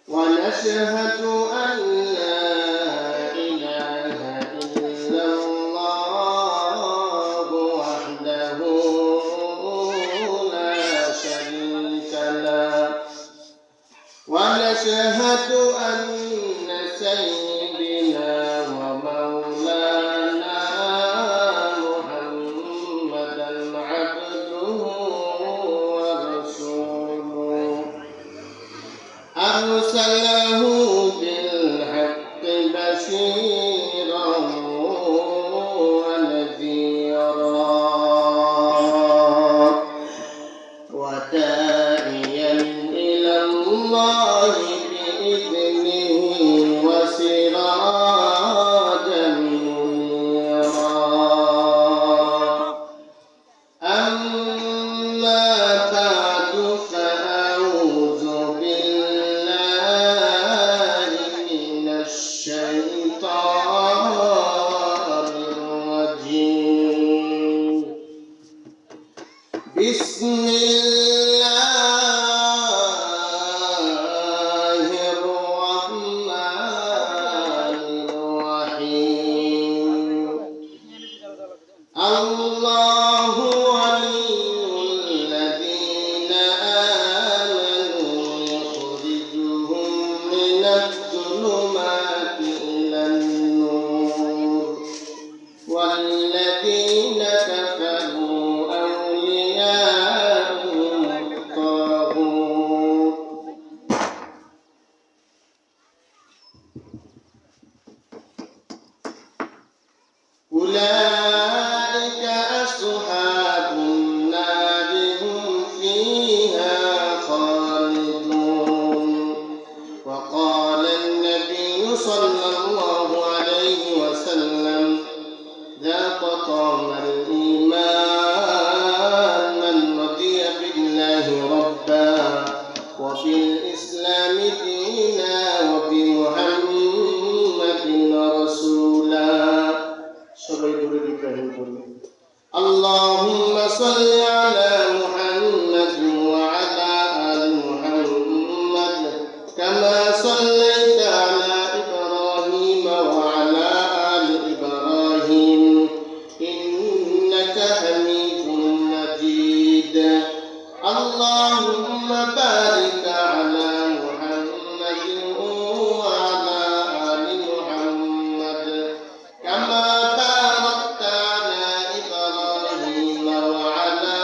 ونشهد أن لا إله إلا الله وحده لا شريك له ونشهد أن سيدنا ومولانا محمدا عبده ورسوله أرسله بالحق بشيرا ونذيرا وداعيا إلى الله بإذنه وسراجا منيرا أما بعد فأعوذ بالله من الشيطان الرجيم بسم الله الرحمن الرحيم الله ولي الذين آمنوا يخرجهم من الظلمات إلى النور والذين كفروا أولياءهم الطاغوت أولئك أصحاب النار هم فيها خالدون وقال النبي صلى الله عليه وسلم ذاق طعم الإيمان من رضي بالله ربا وبالإسلام دينا وبمحمد رسولا اللهم صل على محمد وعلى آل محمد كما صليت على إبراهيم وعلى آل إبراهيم إنك حميد مجيد اللهم بارك على محمد وعلى آل محمد كما باركت على إبراهيم وعلى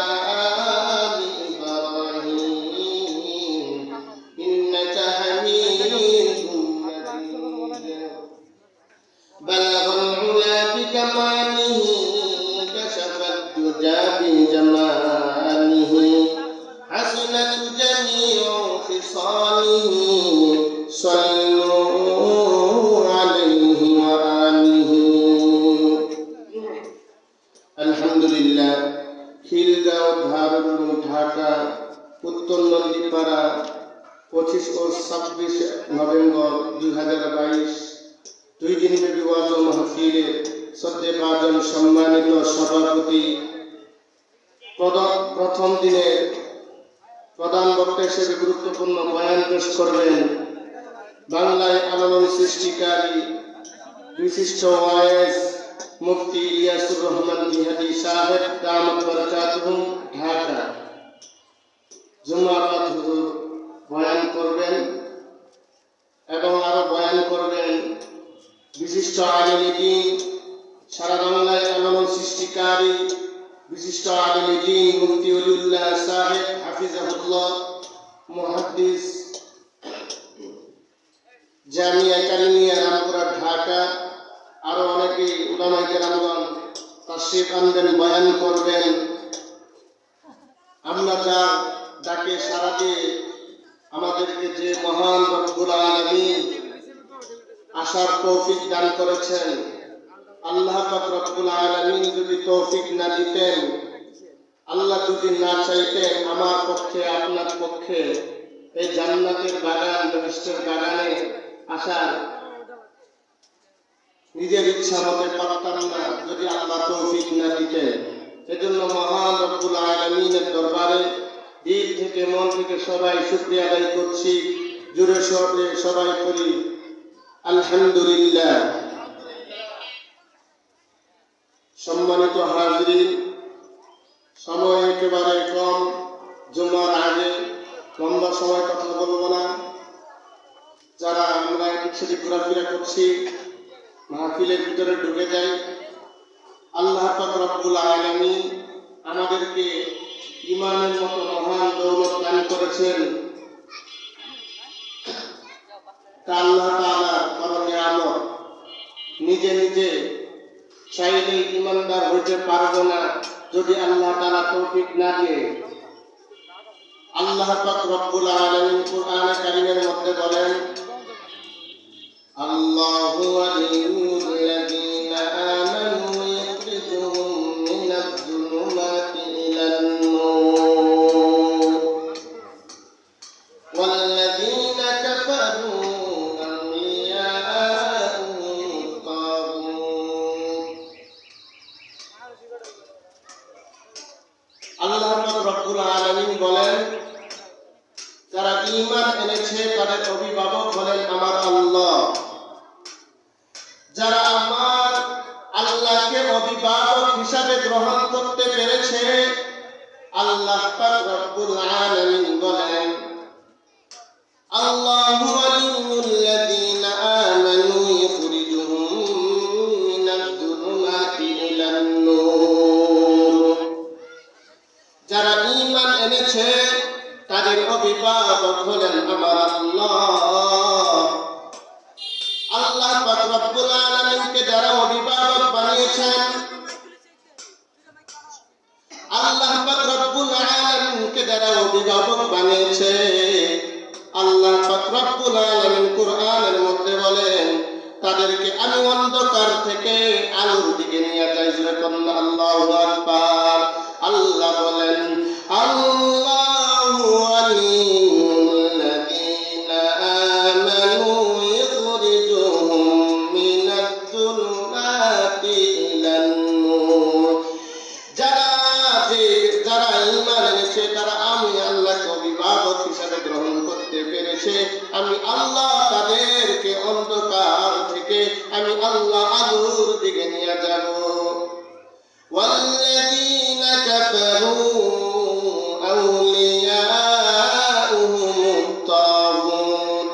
آل إبراهيم إنك حميد مجيد بلغ العلا بكماله كشف الدجى بجماله حسنت جميع خصاله صلوا عليه وآله الحمد لله খিলগাঁও ধারুল ঢাকা উত্তর নন্দীপাড়া 25 ও 26 নভেম্বর 2022 দুই দিনব্যাপী ওয়াজ ও মাহফিলের শ্রদ্ধেয়ভাজন সম্মানিত সভাপতি প্রথম দিনের প্রধান বক্তা হিসেবে গুরুত্বপূর্ণ বয়ান পেশ করবেন বাংলায় আলোড়ন সৃষ্টিকারী বিশিষ্ট ওয়াইজ মুফতি ইলিয়াসুর রহমান জিহাদি সাহেব দামাত বারাকাতুহুম ঢাকা জুমাবাদ হুজুর বয়ান করবেন এবং আরো বয়ান করবেন বিশিষ্ট আলেমে দ্বীন সারা বাংলায় আলোড়ন সৃষ্টিকারী বিশিষ্ট আলেমে দ্বীন মুফতি ওলিউল্লাহ সাহেব হাফিজাহুল্লাহ মুহাদ্দিস জামিয়া কারিমিয়া রামপুরা ঢাকা আরো অনেকে উলামায়ে কেরামগণ তাশরীফ আনবেন বয়ান করবেন আমরা যা ডাকে সাড়া দিয়ে আমাদেরকে যে মহান রব্বুল আলামিন আসার তৌফিক দান করেছেন আল্লাহ পাক রব্বুল আলামিন যদি তৌফিক না দিতেন আল্লাহ যদি না চাইতেন আমার পক্ষে আপনার পক্ষে এই জান্নাতের বাগান বেহেশতের বাগানে আসার নিজের ইচ্ছা মতে পারতাম না যদি আল্লাহ তৌফিক না দিতেন। এজন্য মহান রব্বুল আলামিনের দরবারে দিল থেকে মন থেকে সবাই শুকরিয়া আদায় করছি জোরে সোরে সবাই করি আলহামদুলিল্লাহ। সম্মানিত হাজরিন, সময় একেবারে কম, জুমার আগে লম্বা সময় কথা বলবো না। যারা আমরা এদিক সেদিক ঘোরাফেরা করছি, মাহফিলের ভিতরে ঢুকে যাই। আল্লাহ পাক রব্বুল আলামিন আমাদেরকে ঈমানের মতো মহান দৌলত দান করেছেন। তা আল্লাহ তাআলার বড় নিয়ামত। নিজে নিজে চাইলে ঈমানদার হইতে পারবো না যদি আল্লাহ তাআলা তৌফিক না দিয়ে। আল্লাহ পাক রব্বুল আলামিন কুরআনে কারীমের মধ্যে বলেন, আল্লাহু ওয়ালিয়ুল্লাযীনা আমানু ইখরিজুহুম মিনাজ-যুলুমাতি ইলান-নূর ওয়াল্লাযীনা কাফারু আউলিয়াউহুম আত-তাগুত। আল্লাহ পাক রব্বুল আলামিন বলেন, যারা ঈমান এনেছে তাদের অভিভাবক হলেন আমার আল্লাহ। যারা আমার আল্লাহকে অভিভাবক হিসাবে গ্রহণ করতে পেরেছে, আল্লাহ পাক রব্বুল আলামিন বলেন, আল্লাহু ওয়ালিয়ুল্লাযীনা আমানু ইখরিজুহুম মিনাজ-যুলুমাতি ইলান-নূর। যারা ঈমান এনেছে তাদের অভিভাবক হলেন আমার আল্লাহ। আল্লাহ পাক রব্বুল আলামিনকে যারা অভিভাবক বানিয়েছেন, আল্লাহ পাক রব্বুল আলামিনকে যারা অভিভাবক বানিয়েছে, আল্লাহ পাক রব্বুল আলামিন কুরআনের মধ্যে বলেন, তাদেরকে আমি অন্ধকার থেকে আলোর দিকে নিয়ে যাই। যেরকম আল্লাহু আকবার। আল্লাহ বলেন, আল্লাহু ওয়ালিয়ুল্লাযীনা আমানু ইখরিজুহুম মিনাজ-যুলুমাতি ইলান-নূর। যারা ঈমান এনেছে তারা আমি আল্লাহকে অভিভাবক হিসাবে গ্রহণ করতে পেরেছে, আমি আল্লাহ তাদেরকে অন্ধকার থেকে আমি আল্লাহ আলোর দিকে নিয়ে যাব। ওয়াল্লাযীনা কাফারু আউলিয়াউহুম আত-তাগুত।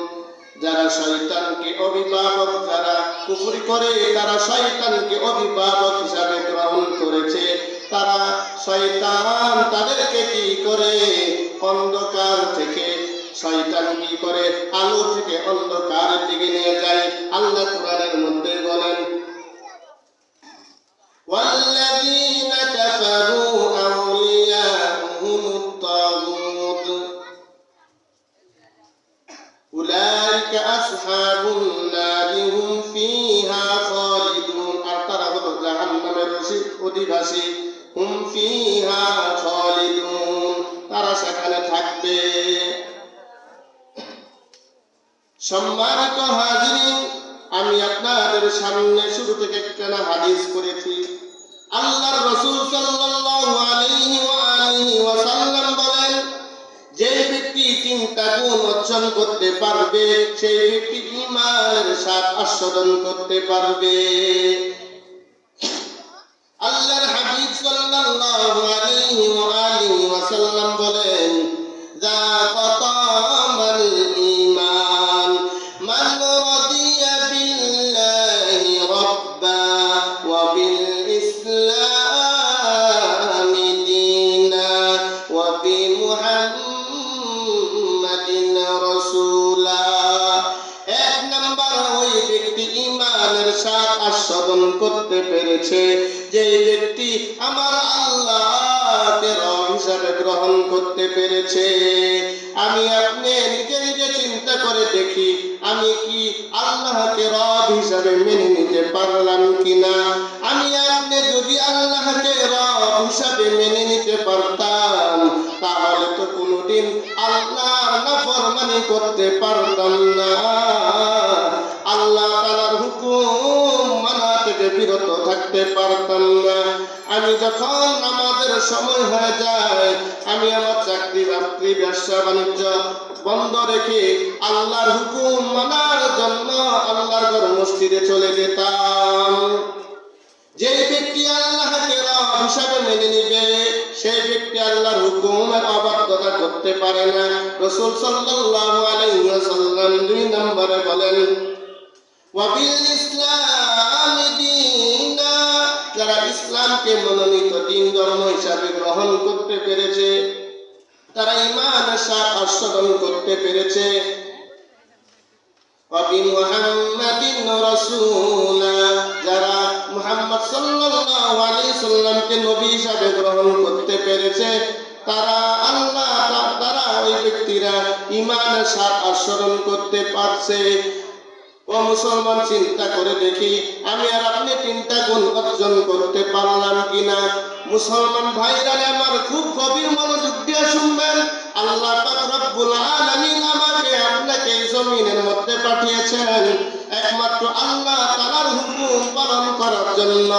যারা শয়তানকে অভিভাবক, যারা কুফরি করে, তারা শয়তানকে অভিভাবক হিসাবে গ্রহণ করেছে, তারা শয়তান তাদেরকে কি করে অন্ধকার থেকে, শয়তান কি করে আলো থেকে অন্ধকারের দিকে নিয়ে যায়। আল্লাহ কোরআনের মধ্যে বলেন, ওয়াল্লাযীনা কাফারু আউলিয়াউহুম আত-তাগুত উলাইকা আসহাবুন নারি হুম ফিহা খালিদুন। আর তারা হলো জাহান্নামের অধিবাসী। হুম ফিহা খালিদুন, তারা সেখানে থাকবে। সম্মানিত হাজিরিন, আমি আপনাদের সামনে শুরু থেকে একটা হাদিস করেছি। আল্লাহর রাসূল সাল্লাল্লাহু আলাইহি ওয়াসাল্লাম বলেন, যে ব্যক্তি তিনটা গুণ অর্জন করতে পারবে সেই ব্যক্তি ঈমানের স্বাদ আস্বাদন করতে পারবে। আল্লাহর হাবিব সাল্লাল্লাহু আলাইহি ওয়াসাল্লাম বলেন, যাকা তামাল ঈমান মান রাদিয়া বিল্লাহি রাব্বা ওয়া বিল ইসলামি দীনা ওয়া বি মুহাম্মাদিন রাসূলা। এক নাম্বার, ওই ব্যক্তি ঈমানের স্বাদ আস্বাদন করতে পেরেছে যে ব্যক্তি আমার আল্লাহকে রব হিসাবে গ্রহণ করতে পেরেছে। আমি আপনি নিজে নিজে চিন্তা করে দেখি, আমি কি আল্লাহকে রব হিসাবে মেনে নিতে পারলাম কিনা? আমি আপনি যদি আল্লাহকে রব হিসাবে মেনে নিতে পারতাম, তাহলে তো কোনোদিন আল্লাহর নাফরমানি করতে পারতাম না, আল্লাহ তাআলার হুকুম মানা থেকে বিরত থাকতে পারতাম না। আমি যখন নামাজের সময় হয়ে যায় আমি আমার চাকরি বাকরি ব্যবসা বাণিজ্য বন্ধ রেখে আল্লাহর হুকুম মানার জন্য আল্লাহর ঘর মসজিদে চলে যেতাম। যে ব্যক্তি আল্লাহকে রব হিসাবে মেনে নিবে সেই ব্যক্তি আল্লাহর হুকুমের অবাধ্যতা করতে পারে না। রাসূল সাল্লাল্লাহু আলাইহি ওয়াসাল্লাম 2 নম্বরে বলেন ওয়াবিল ইসলাম দীনা, যারা ইসলামকে মনোনীত দিন ধর্ম হিসাবে গ্রহণ করতে পেরেছে, তারা ঈমানের সাথে আস্বাদন করতে পেরেছে। ওয়াবি মুহাম্মাদিন রাসূলা, যারা মুহাম্মদ সাল্লাল্লাহু আলাইহি সাল্লামকে নবী হিসাবে গ্রহণ করতে পেরেছে, তারা তারা ওই ব্যক্তিরা ঈমানের সাথে আস্বাদন করতে পারছে। ও মুসলমান, চিন্তা করে দেখি আমি আর আপনি 3টা গুণ অর্জন করতে পারলাম কিনা। মুসলমান ভাইরা আমার খুব গভীর মনোযোগ দিয়ে শুনবেন। আল্লাহ পাক রব্বুল আলামিন আমাকে আপনাকে এই জমিনের মধ্যে পাঠিয়েছেন একমাত্র আল্লাহ তাআলার হুকুম পালন করার জন্য।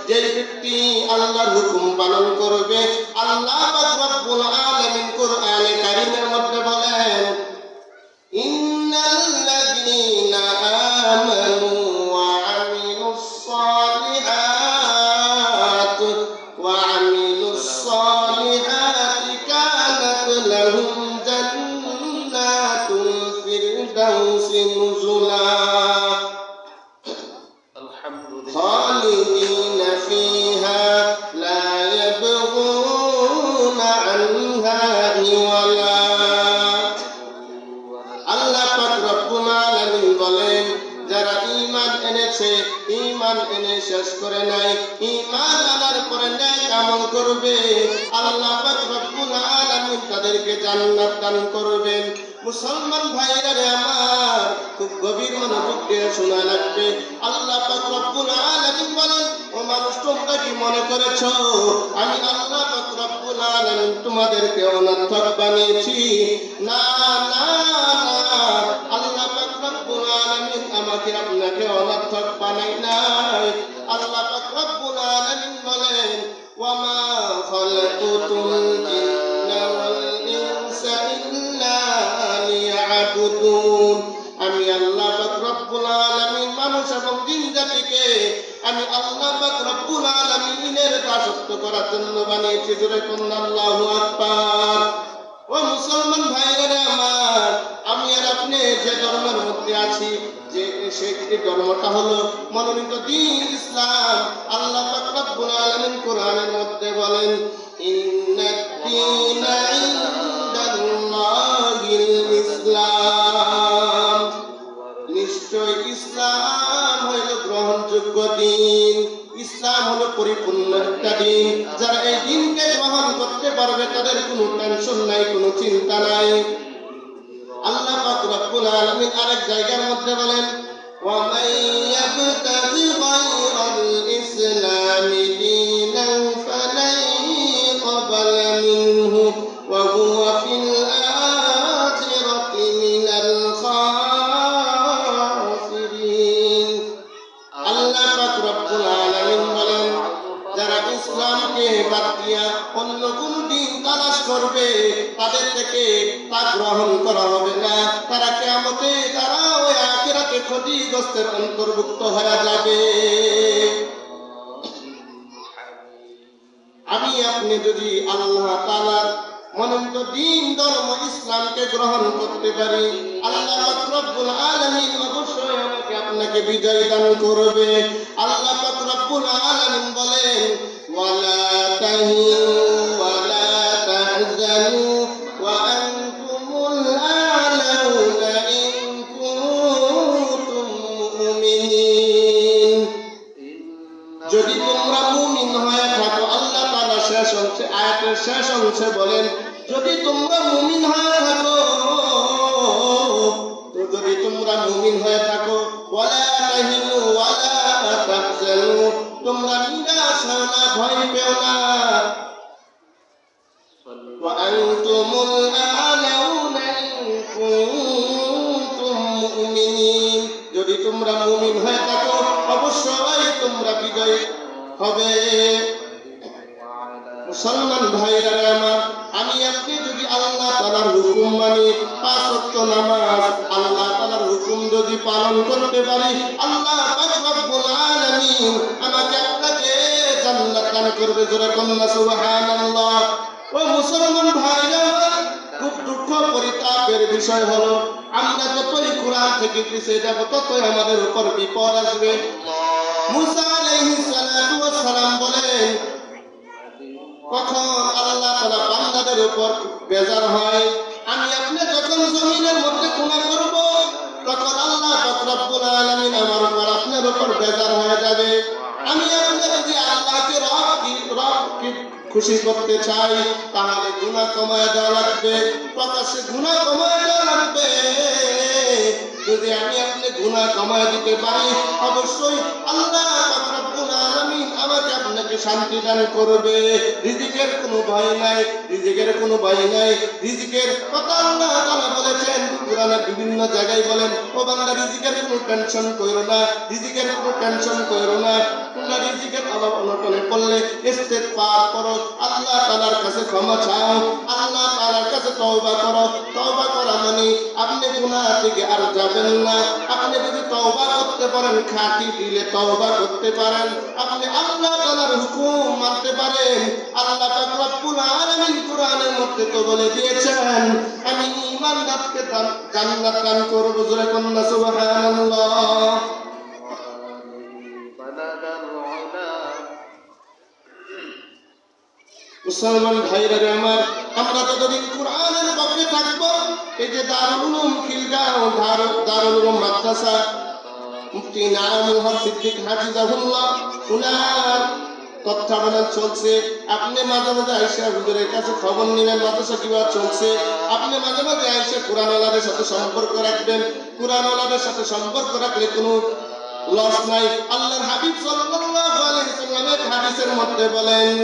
যে ব্যক্তি আল্লাহর হুকুম পালন করবে, আল্লাহ পাক রব্বুল আলামিন কোরআনে কারীমের মধ্যে বলেন ইন্নাল্লাযীনা আমানু ওয়া আমিলুস সালিহাতি কানাত লাহুম জান্নাতুল ফিরদাউসি নুজুলা খালিদিনা ফিহা লা ইয়াবগুনা আনহা হিওয়ালা। আল্লাহ পাক রব্বুল আলামিন বলেন, যারা ঈমান এনেছে, ঈমান এনে শেষ করে নাই, ঈমান আনার পরে নেক আমল করবে, আল্লাহ পাক রব্বুল আলামিন তাদেরকে জান্নাত দান করবেন। মুসলমান ভাইরা আমার খুব গভীর মনোযোগ দিয়ে শোনা লাগবে। আল্লাহ পাক রব্বুল আলামিন বলেন, ও মানুষ, তোমরা কি মনে করেছো আমি আল্লাহ পাক রব্বুল আলামিন তোমাদেরকে অনর্থক বানিয়েছি? না না না, আল্লাহ পাক রব্বুল আলামিন আমাকে আপনাকে অনর্থক বানাই নাই। আল্লাহ পাক রব্বুল আলামিন বলেন ওয়ামা খালাকুতুল জিন্না ওয়াল ইনসা ইল্লা লিয়াবুদুন। আমি আল্লাহ পাক রব্বুল আলামিন মানুষ এবং জিন জাতিকে আমি আল্লাহ পাক রব্বুল আলামিনের দাসত্ব করার জন্য বানিয়েছি। জোরে কোন আল্লাহু আকবার। ও মুসলমান ভাইরা আমার, আমি আর আপনি যে ধর্মের মধ্যে আছি, যে সেই ধর্মটা হলো মনোনীত দ্বীন ইসলাম। আল্লাহ পাক রব্বুল আলামিন কোরআনের মধ্যে বলেন ইন্নাদ-দীনা ইনদাল্লাহিল ইসলাম, নিশ্চয় ইসলাম হইল গ্রহণযোগ্য দিন। ইসলাম হলো পরিপূর্ণ একটা দিন। যারা এই দিনকে গ্রহণ করতে পারবে তাদের কোনো টেনশন নাই, কোনো চিন্তা নাই। আল্লাহ পাক রব্বুল আলামিন আরেক জায়গার মধ্যে বলেন ওয়া মান ইয়াবতাগি গায়রাল ইসলামি দীনান ফালান ইয়াকবালা মিনহু ওয়া হুয়া ফিল আখিরাতি মিনাল খাসিরিন। আল্লাহ পাক রব্বুল আলামিন বলেন, যারা ইসলামকে বাদ দিয়া অন্য কোন দিন তালাশ করবে তাদের থেকে তা গ্রহণ করা হবে না। তারা কিয়ামতে তারা ওই আখিরাতে ক্ষতিগ্রস্তের অন্তর্ভুক্ত হয়ে যাবে। আমি আপনি যদি আল্লাহ তাআলার মনোনীত দ্বীন ধর্ম ইসলামকে গ্রহণ করতে পারি, আল্লাহ পাক রব্বুল আলামিন অবশ্যই আমাকে আপনাকে বিজয় দান করবে। আল্লাহ পাক রব্বুল আলামিন বলেন ওয়ালা তাহিনু ওয়ালা তাহজানু ওয়া আনতুমুল আ'লাউনা ইন কুনতুম মুমিনিন। যদি তোমরা মুমিন হয়ে থাকো, আল্লাহ তাআলা শেষ অংশে আয়াতের শেষ অংশে বলেন যদি তোমরা মুমিন হয়ে থাকো, তো যদি তোমরা মুমিন হয়ে থাকো ওয়ালা তাহিনু ওয়ালা তাহজানু, তোমরা নিরাশ হও না, ভয় পেও না। ওয়া আনতুমুল আ'লাউনা ইন কুনতুম মুমিনিন, যদি তোমরা মুমিন হয়ে থাকো অবশ্যই তোমরা বিজয়ী হবে। মুসলমান ভাইরা আমার, আমি আপনি যদি আল্লাহ তাআলার হুকুম মানি, 5 ওয়াক্ত নামাজ আল্লাহ তাআলার হুকুম যদি পালন করতে পারি, আল্লাহ পাক রব্বুল আলামিন আমাকে আপনাকে জান্নাত দান করবে। জোরে কন্যা সুবহানাল্লাহ। ও মুসলমান ভাইরা আমার, খুব দুঃখ পরিতাপের বিষয় হলো আমরা যতই কোরআন থেকে পিছিয়ে যাব ততই আমাদের উপর বিপদ আসবে। মুসা আলাইহিস সালাতু ওয়াস সালাম বলেন, কখন আল্লাহ তাআলা বান্দাদের উপর বেজার হয়, আমি আপনি যখন জমিনের মধ্যে গুনাহ করব তখন আল্লাহ পাক রব্বুল আলামিন আমার উপর আপনার উপর বেজার হয়ে যাবে। আমি আপনি যদি আল্লাহকে রবকে খুশি করতে চাই তাহলে গুনাহ কমায় দেওয়া লাগবে, প্রকাশ্যে গুনাহ কমায় দেওয়া লাগবে। যদি আমি আপনি গুনাহ কমায় দিতে পারি অবশ্যই আল্লাহ পাক রব্বুল আলামিন আমাকে আপনাকে শান্তি দান করবে। রিজিকের কোনো ভয় নাই, রিজিকের কোনো ভয় নাই। রিজিকের কথা আল্লাহ তাআলা বলেছেন কোরআনে বিভিন্ন জায়গায় বলেন, ও বান্দা রিজিকের কোনো টেনশন কইরো না, রিজিকের কোনো টেনশন কইরো না। তোমরা রিজিকের অভাব অনটনে পড়লে ইস্তেগফার করো, আল্লাহ তাআলার কাছে ক্ষমা চাও, আল্লাহ তাআলার কাছে তওবা করো। তওবা করা মানে আপনি গুনাহ থেকে আর যাবেন না। আপনি যদি তওবা করতে পারেন, খাঁটি দিলে তওবা করতে পারেন, আপনি আল্লাহ তাআলার হুকুম মানতে পারেন। আল্লাহ পাক রব্বুল আলামিন কোরআনের মধ্যে তো বলে দিয়েছেন, আমি ঈমানদারকে জান্নাত দান করব। জোরে কন্যা সুবহানাল্লাহ। মুসলমান ভাইরা আমার, আমরা যতদিন কোরআনের পক্ষে থাকবো, এই যে দারুল উলুম খিলগাঁও, দারুল উলুম মাদ্রাসা, মুফতি ইনামুল হক সিদ্দিক হাফিজাহুল্লাহ, উনার তত্ত্বাবধান চলছে। আপনি মাঝে মাঝে আয়েশা হুজুরের কাছে খবর নেবেন মাদ্রাসা কিভাবে চলছে। আপনি মাঝে মাঝে আয়েশা কোরআনওয়ালাদের সাথে সম্পর্ক রাখবেন। কোরআনওয়ালাদের সাথে সম্পর্ক রাখলে কোনো লস নাই। আল্লাহর হাবিব সাল্লাল্লাহু আলাইহি সাল্লামের হাদিসের মধ্যে বলেন,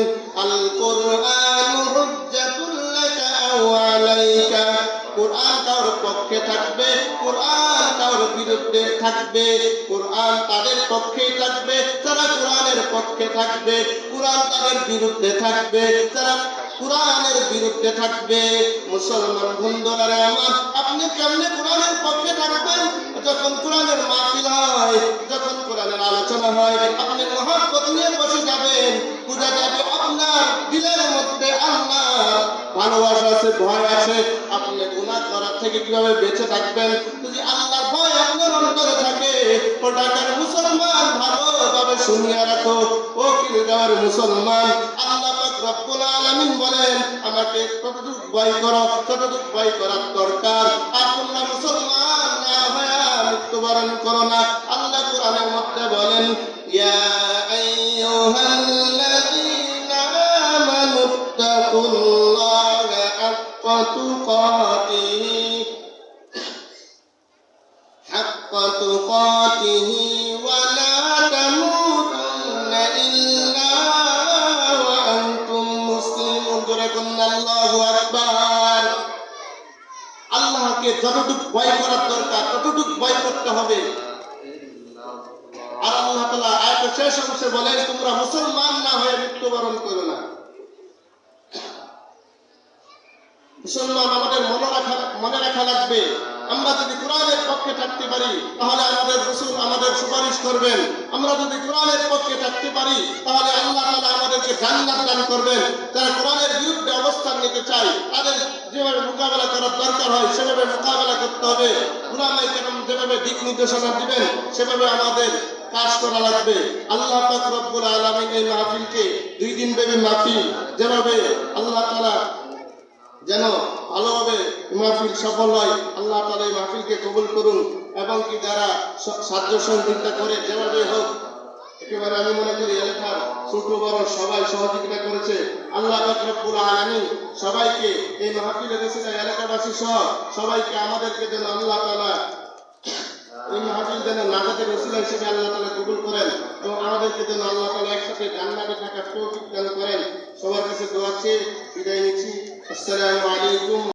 আল কুরআনু হুজ্জাতুল লাকা আও আলাইকা। কোরআন কার পক্ষে থাকবে, কোরআন কার বিরুদ্ধে থাকবে। কোরআন তাদের পক্ষেই থাকবে যারা কোরআনের পক্ষে থাকবে, কোরআন তাদের বিরুদ্ধে থাকবে যারা কোরআনের বিরুদ্ধে থাকবে। মুসলমান বন্ধুরা আমার, আপনি কেমনে কোরআনের পক্ষে থাকবেন? যখন কোরআনের মাহফিল হয়, যখন কোরআনের আলোচনা হয়, আপনি মহব্বত নিয়ে বসে যাবেন। বোঝা যাবে আপনার দিলের মধ্যে আল্লাহ ভালোবাসা আছে, ভয় আছে। আপনি গুনাহ করার থেকে কিভাবে বেঁচে থাকবেন? যদি আল্লাহর ভয় আপনার অন্তরে থাকে, ও ঢাকার মুসলমান ভালোভাবে শুনিয়ে রাখো। ও কিলগাঁওয়ের মুসলমান, আল্লাহ পাক রব্বুল আলামিন বলেন, আমাকে কতটুকু ভয় করো, কতটুকু ভয় করার দরকার। আর তোমরা মুসলমান না হয়ে মৃত্যুবরণ করো না। আল্লাহ কোরআনের মধ্যে বলেন, ইয়া আইয়ুহাল্লাযীনা আমানুত্তাকুল্লাহা হাক্কা তুকাতিহি ওয়া লা তামুতুন্না ইল্লা ওয়া আনতুম মুসলিমুন। জোরে বলুন আল্লাহু আকবার। আল্লাহকে যতটুকু ভয় করার দরকার ততটুকু ভয় করতে হবে। আর আল্লাহ তাআলা আয়াতের শেষ অংশে বলেন, তোমরা মুসলমান না হয়ে মৃত্যুবরণ করো না। মুসলমান আমাদের মনে রাখা লাগবে, আমরা যদি কোরআনের পক্ষে থাকতে পারি তাহলে আমাদের রাসূল আমাদের সুপারিশ করবেন। আমরা যদি কোরআনের পক্ষে থাকতে পারি তাহলে আল্লাহ তাআলা আমাদেরকে জান্নাত দান করবেন। যারা কোরআনের বিরুদ্ধে অবস্থান নিতে চায় তাদের যেভাবে মোকাবেলা করার দরকার হয় সেভাবে মোকাবেলা করতে হবে। উলামায়ে কেরাম যেভাবে দিক নির্দেশনা দিবেন সেভাবে আমাদের কাজ করা লাগবে। আল্লাহ পাক রব্বুল আলামিন এই মাহফিলকে 2 দিন ব্যাপী মাহফিল যেভাবে আল্লাহ তাআলা যেন ভালোভাবে মাহফিল সফল হয়, আল্লাহ তাআলা এই মাহফিলকে কবুল করুন। এবং কি যারা সাহায্য সহযোগিতা করে যেভাবে হোক, একেবারে আমি মনে করি এলাকার ছোট বড় সবাই সহযোগিতা করেছে। আল্লাহ পাক রব্বুল আলামিন সবাইকে এই মাহফিলে এসেছে এলাকাবাসী সহ সবাইকে আমাদেরকে যেন আল্লাহ তাআলা এই মাহফিল যেন নাজাতের ওসিলা হিসেবে আল্লাহ তাআলা কবুল করেন এবং আমাদেরকে যেন আল্লাহ তাআলা একসাথে জান্নাতে থাকার তৌফিক দান করেন। সবার কাছে দোয়া চেয়ে বিদায় নিচ্ছি। আসসালামু আলাইকুম।